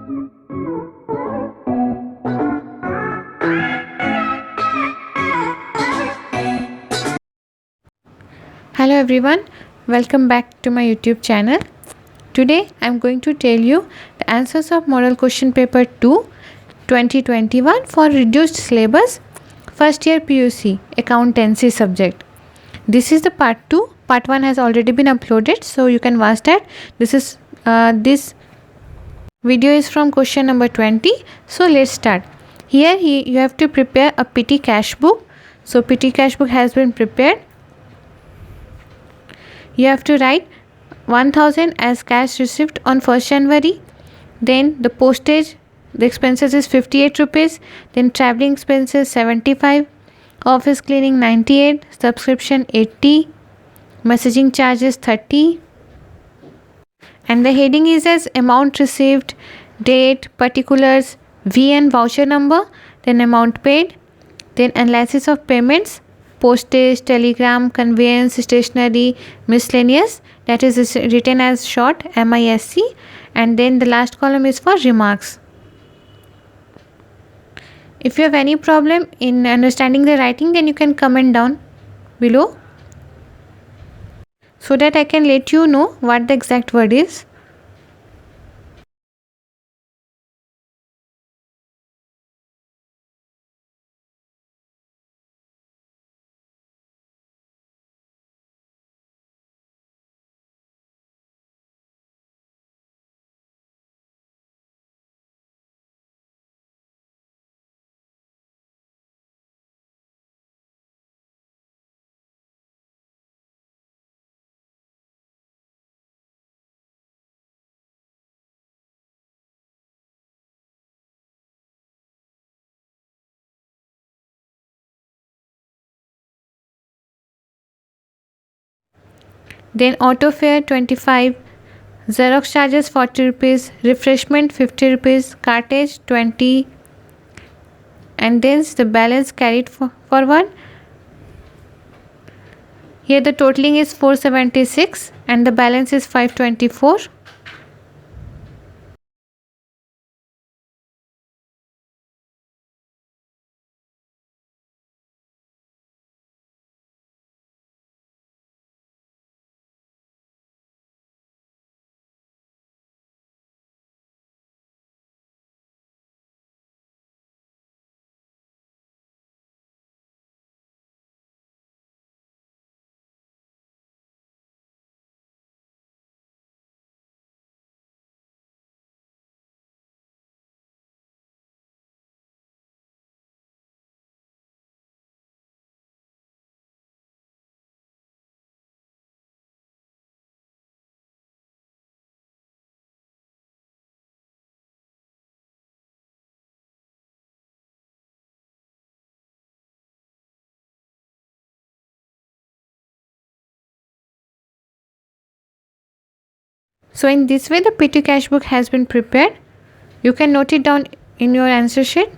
Hello everyone, welcome back to my YouTube channel. Today I am going to tell you the answers of Model Question Paper 2 2021 for reduced syllabus first year PUC accountancy subject. This is the part 2. Part 1 has already been uploaded, so you can watch that. This video is from question number 20. So let's start. Here you have to prepare a petty cash book. So petty cash book has been prepared. You have to write 1000 as cash received on 1st January. Then the postage, the expenses is 58 rupees. Then traveling expenses 75. Office cleaning 98. Subscription 80. Messaging charges 30. And the heading is as amount received, date, particulars, VN voucher number, then amount paid, then analysis of payments, postage, telegram, conveyance, stationery, miscellaneous, that is written as short MISC, and then the last column is for remarks. If you have any problem in understanding the writing, then you can comment down below so that I can let you know what the exact word is. Then auto fare 25, Xerox charges 40 rupees, refreshment 50 rupees, cartage 20, and then the balance carried forward. Here the totaling is 476 and the balance is 524. So in this way the petty cash book has been prepared. You can note it down in your answer sheet.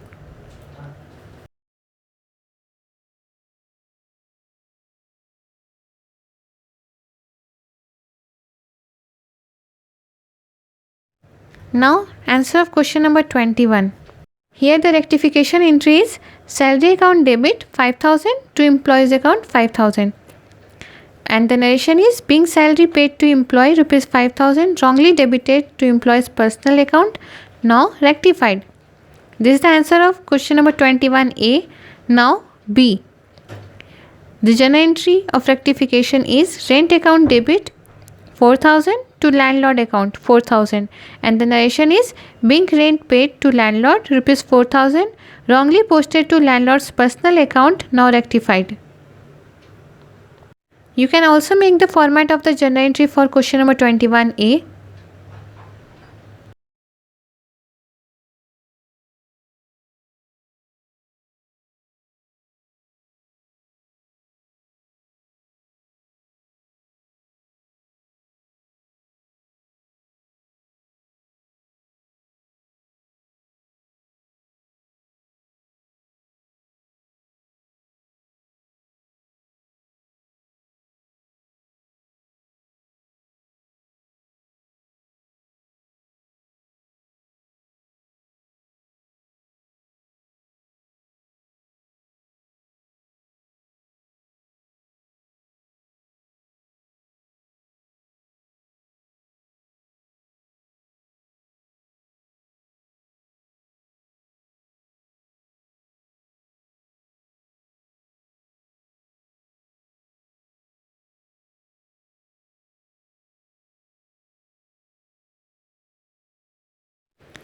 Now answer of question number 21. Here the rectification entry is salary account debit 5000 to employees account 5000. And the narration is being salary paid to employee rupees 5000 wrongly debited to employee's personal account, now rectified. This is the answer of question number 21A. Now B. The journal entry of rectification is rent account debit 4000 to landlord account 4000, and the narration is being rent paid to landlord rupees 4000 wrongly posted to landlord's personal account, now rectified. You can also make the format of the journal entry for question number 21A.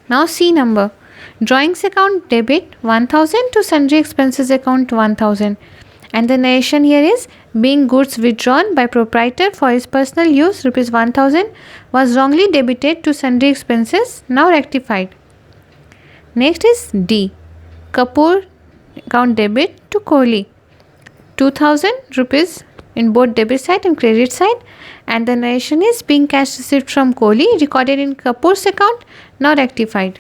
Now C number. Drawings account debit 1000 to sundry expenses account 1000. And the narration here is being goods withdrawn by proprietor for his personal use rupees 1000 was wrongly debited to sundry expenses, now rectified. Next is D. Kapoor account debit to Kohli 2000 rupees in both debit side and credit side, and the narration is being cash received from Kohli recorded in Kapoor's account, now rectified.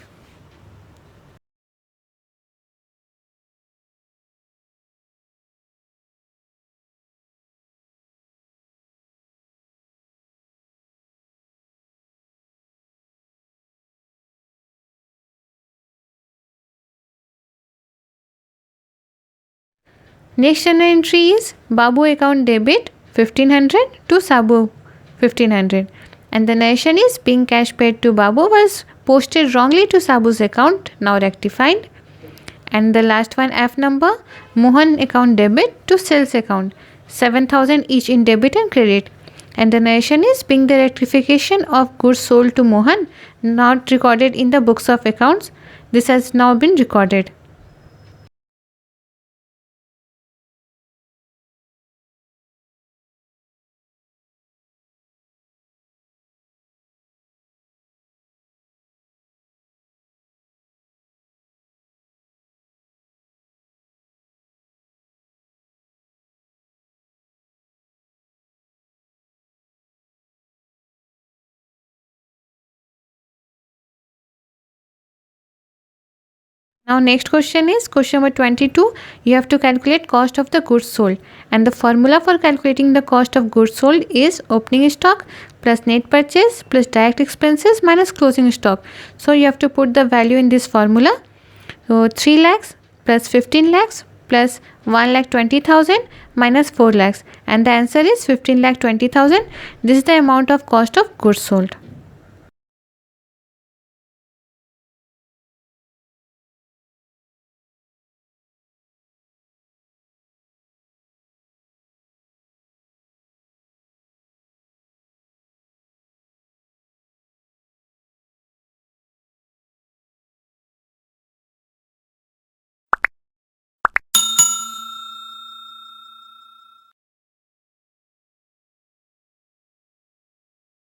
Next entry is Babu account debit 1500 to Sabu 1500, and the narration is being cash paid to Babu was posted wrongly to Sabu's account, now rectified. And the last one, F number, Mohan account debit to sales account 7000 each in debit and credit, and the narration is being the rectification of goods sold to Mohan, not recorded in the books of accounts. This has now been recorded. Now next question is question number 22. You have to calculate cost of the goods sold, and the formula for calculating the cost of goods sold is opening stock plus net purchase plus direct expenses minus closing stock. So you have to put the value in this formula. So 3 lakhs plus 15 lakhs plus 1,20,000 minus 4 lakhs, and the answer is 15,20,000. This is the amount of cost of goods sold.